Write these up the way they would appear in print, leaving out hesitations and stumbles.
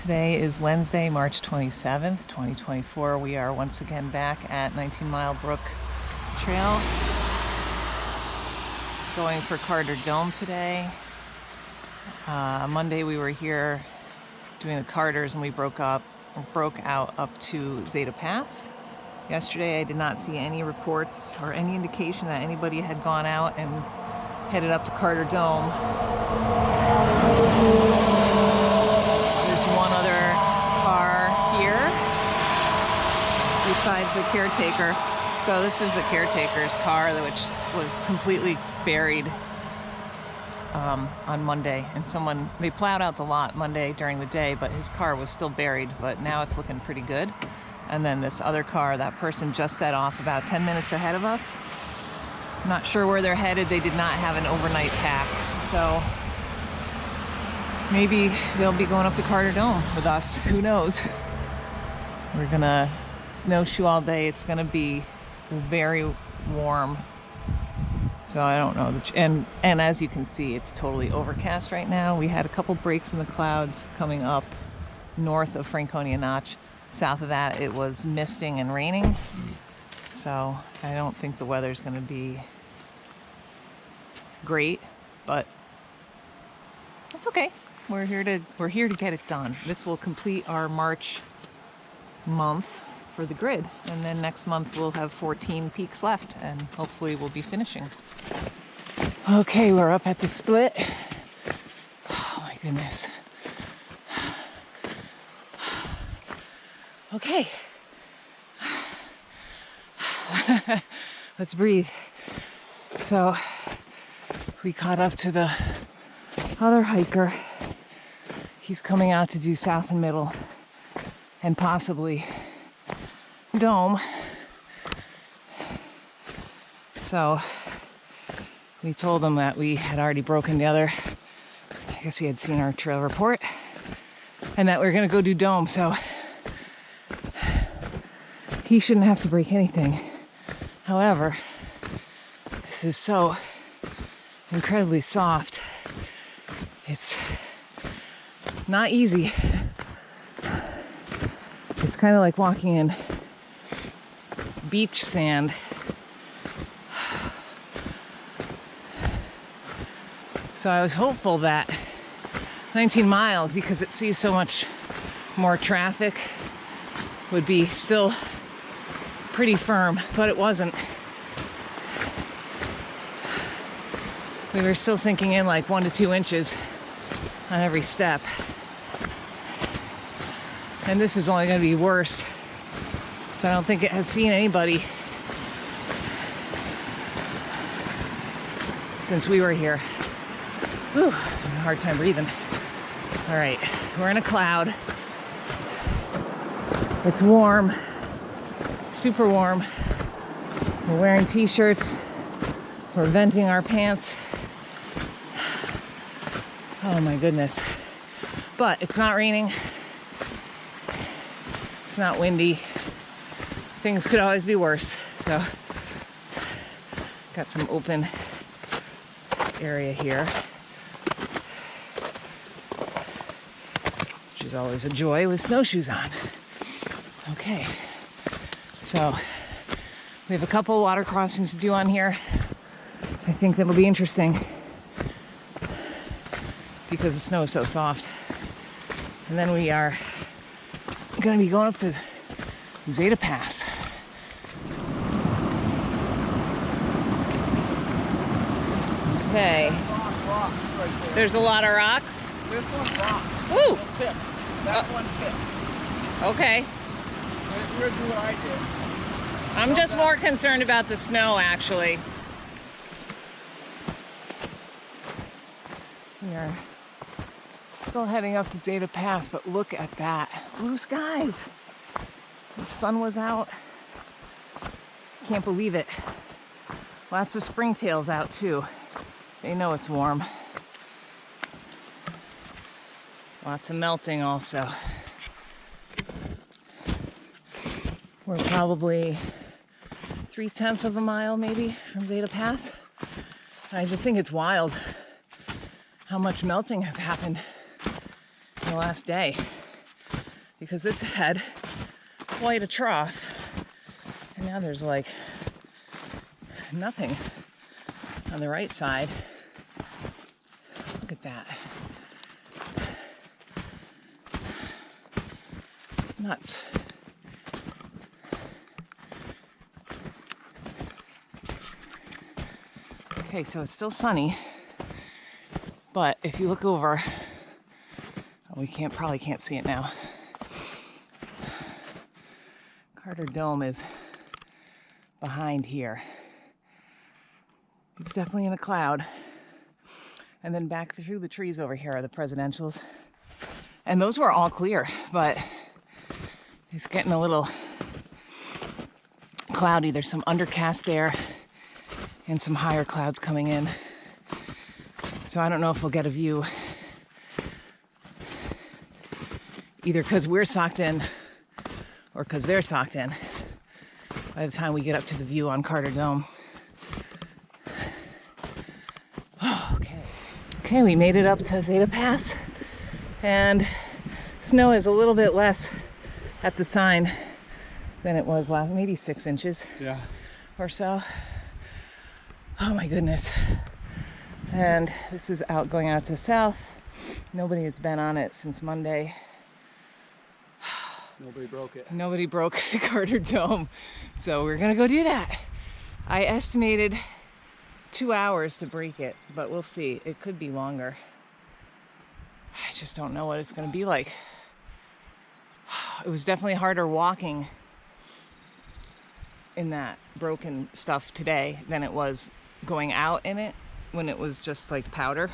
Today is Wednesday, March 27th, 2024. We are once again back at 19 Mile Brook Trail, going for Carter Dome today. Monday we were here doing the Carters and we broke out up to Zeta Pass. Yesterday I did not see any reports or any indication that anybody had gone out and headed up to Carter Dome. There's one other car here besides the caretaker. So this is the caretaker's car, which was completely buried on Monday. And they plowed out the lot Monday during the day, but his car was still buried, but now it's looking pretty good. And then this other car, that person just set off about 10 minutes ahead of us. Not sure where they're headed. They did not have an overnight pack. So maybe they'll be going up to Carter Dome with us. Who knows? We're gonna snowshoe all day. It's gonna be very warm. So I don't know. And as you can see, it's totally overcast right now. We had a couple breaks in the clouds coming up north of Franconia Notch. South of that, it was misting and raining. So I don't think the weather's gonna be great, but that's okay. We're here to get it done. This will complete our March month for the grid, and then next month we'll have 14 peaks left, and hopefully we'll be finishing. Okay, we're up at the split. Oh my goodness. Okay. Let's breathe. So we caught up to the other hiker. He's coming out to do South and Middle and possibly Dome. So we told him that we had already broken the other. I guess he had seen our trail report, and that we were gonna go do Dome. So he shouldn't have to break anything. However, this is so incredibly soft. It's not easy. It's kind of like walking in beach sand. So I was hopeful that 19 Mile, because it sees so much more traffic, would be still pretty firm, but it wasn't. We were still sinking in like 1 to 2 inches on every step. And this is only going to be worse. So I don't think it has seen anybody since we were here. Whew, I have a hard time breathing. All right, we're in a cloud. It's warm, super warm. We're wearing t-shirts. We're venting our pants. Oh my goodness. But it's not raining. It's not windy. Things could always be worse. So got some open area here, which is always a joy with snowshoes on. Okay, so we have a couple water crossings to do on here. I think that'll be interesting because the snow is so soft. And then we are going to be going up to Zeta Pass. Okay. There's a lot of rocks. This one's rocks. Woo! Tip. That one tip. Okay. If you're doing what I did. I'm just more concerned about the snow, actually. We are still heading up to Zeta Pass, but look at that. Blue skies. The sun was out. Can't believe it. Lots of springtails out too. They know it's warm. Lots of melting also. We're probably 3/10 of a mile maybe from Zeta Pass. I just think it's wild how much melting has happened in the last day. because this had quite a trough, and now there's like nothing on the right side. Look at that. Nuts. Okay, so it's still sunny, but if you look over, we probably can't see it now. Carter Dome is behind here. It's definitely in a cloud. And then back through the trees over here are the presidentials. And those were all clear, but it's getting a little cloudy. There's some undercast there and some higher clouds coming in. So I don't know if we'll get a view, either because we're socked in or because they're socked in by the time we get up to the view on Carter Dome. Okay, we made it up to Zeta Pass, and snow is a little bit less at the sign than it was last, maybe 6 inches or so. Oh my goodness. And this is going out to the south. Nobody has been on it since Monday. Nobody broke it. Nobody broke the Carter Dome. So we're gonna go do that. I estimated 2 hours to break it, but we'll see. It could be longer. I just don't know what it's gonna be like. It was definitely harder walking in that broken stuff today than it was going out in it when it was just like powder.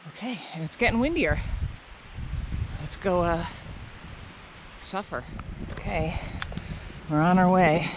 Okay, and it's getting windier. Let's go suffer. Okay, we're on our way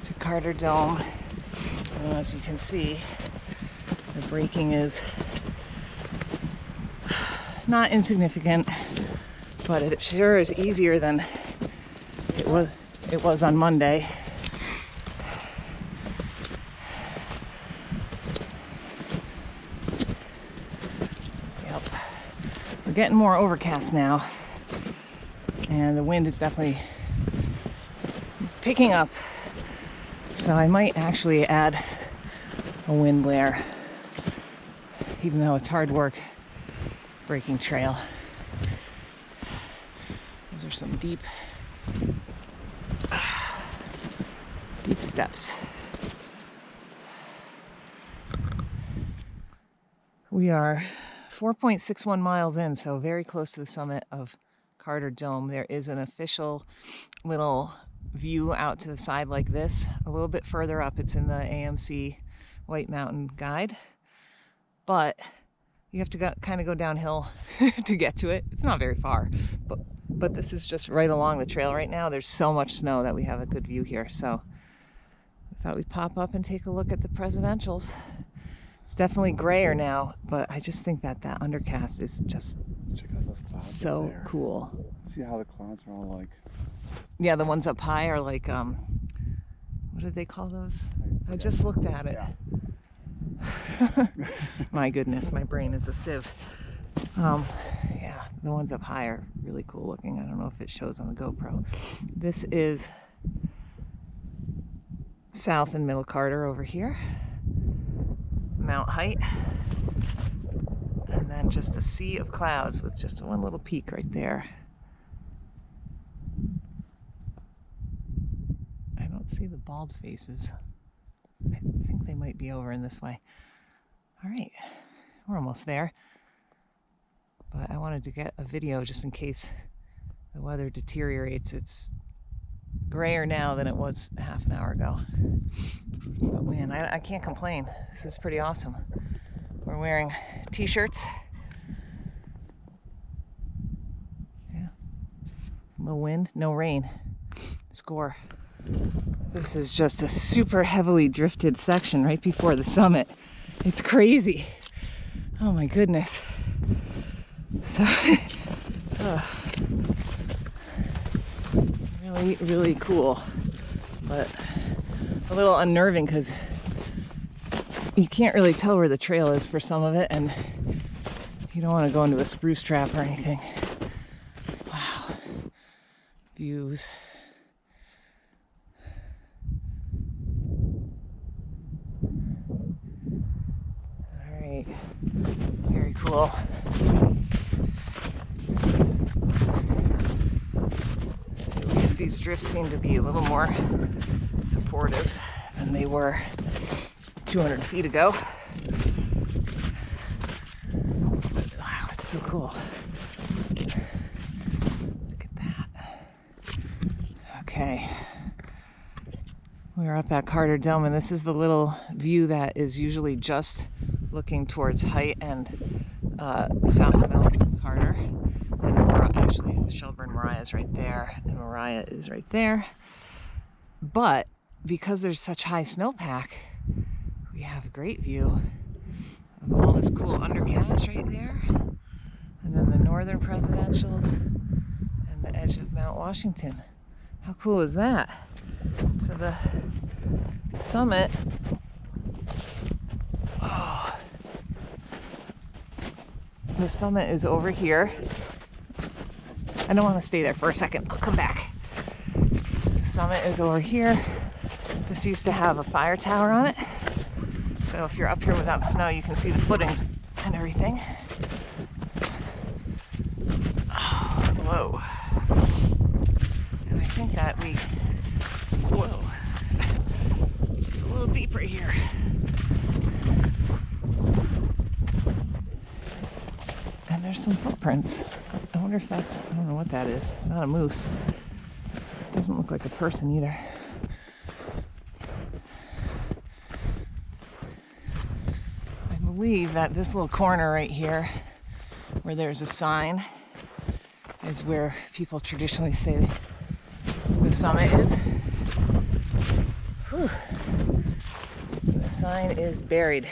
to Carter Dome. And as you can see, the braking is not insignificant, but it sure is easier than it was on Monday. Yep. We're getting more overcast now, and the wind is definitely picking up. So I might actually add a wind layer, even though it's hard work breaking trail. Those are some deep steps. We are 4.61 miles in, so very close to the summit of Carter Dome. There is an official little view out to the side like this. A little bit further up, it's in the AMC White Mountain Guide, but you have to kind of go downhill to get to it. It's not very far, but this is just right along the trail right now. There's so much snow that we have a good view here, so I thought we'd pop up and take a look at the presidentials. It's definitely grayer now, but I just think that undercast is just check out those clouds so cool. See how the clouds are all like... Yeah, the ones up high are like, what did they call those? I just looked at it. Yeah. My goodness, my brain is a sieve. Yeah, the ones up high are really cool looking. I don't know if it shows on the GoPro. This is South and Middle Carter over here. Mount Height. And then just a sea of clouds with just one little peak right there. I don't see the bald faces. I think they might be over in this way. All right, we're almost there. But I wanted to get a video just in case the weather deteriorates. It's grayer now than it was half an hour ago. But man, I can't complain. This is pretty awesome. We're wearing t-shirts. Yeah. No wind, no rain. Score. This is just a super heavily drifted section right before the summit. It's crazy. Oh my goodness. So, really, really cool, but a little unnerving because you can't really tell where the trail is for some of it, and You don't want to go into a spruce trap or anything. Wow. Views. All right. Very cool. At least these drifts seem to be a little more supportive than they were 200 feet ago. But, wow, it's so cool. Look at that. Okay. We're up at Carter Dome, and this is the little view that is usually just looking towards Height and south of Mount Carter. And actually, Shelburne Moriah is right there, and Moriah is right there. But because there's such high snowpack, we have a great view of all this cool undercast right there, and then the northern presidentials and the edge of Mount Washington. How cool is that? So the summit, the summit is over here. I don't want to stay there for a second. I'll come back. The summit is over here. This used to have a fire tower on it. So if you're up here without the snow, you can see the footings and everything. Oh, whoa. And I think that whoa. It's a little deeper here. And there's some footprints. I wonder if that's, I don't know what that is. Not a moose. Doesn't look like a person either. I believe that this little corner right here, where there's a sign, is where people traditionally say the summit is. Whew. The sign is buried.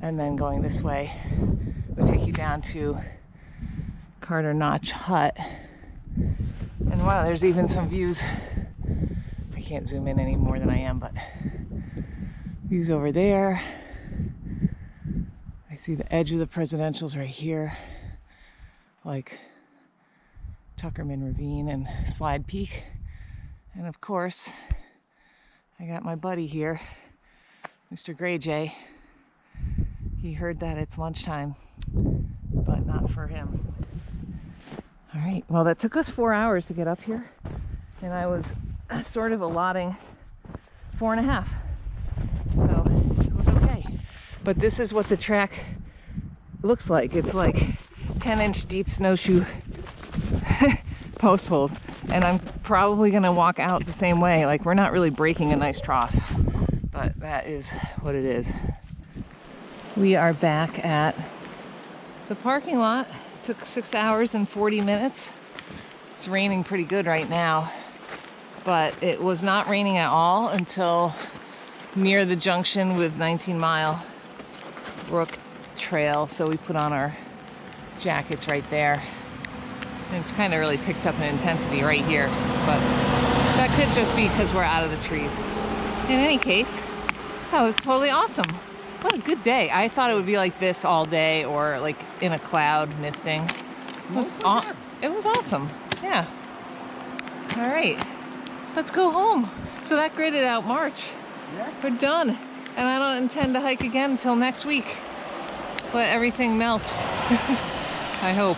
And then going this way will take you down to Carter Notch Hut. And wow, there's even some views. I can't zoom in any more than I am, but views over there. I see the edge of the presidentials right here, like Tuckerman Ravine and Slide Peak. And of course, I got my buddy here, Mr. Gray Jay. He heard that it's lunchtime, but not for him. All right, well, that took us 4 hours to get up here, and I was sort of allotting 4.5, so it was okay. But this is what the track looks like. It's like 10-inch deep snowshoe post holes, and I'm probably gonna walk out the same way. Like, we're not really breaking a nice trough, but that is what it is. We are back at the parking lot. It took 6 hours and 40 minutes. It's raining pretty good right now, but it was not raining at all until near the junction with 19 Mile Brook Trail. So we put on our jackets right there. And it's kind of really picked up in intensity right here, but that could just be because we're out of the trees. In any case, that was totally awesome. What a good day. I thought it would be like this all day, or like in a cloud misting. It was awesome. Yeah. All right. Let's go home. So that graded out March. Yes. We're done. And I don't intend to hike again until next week. Let everything melt. I hope.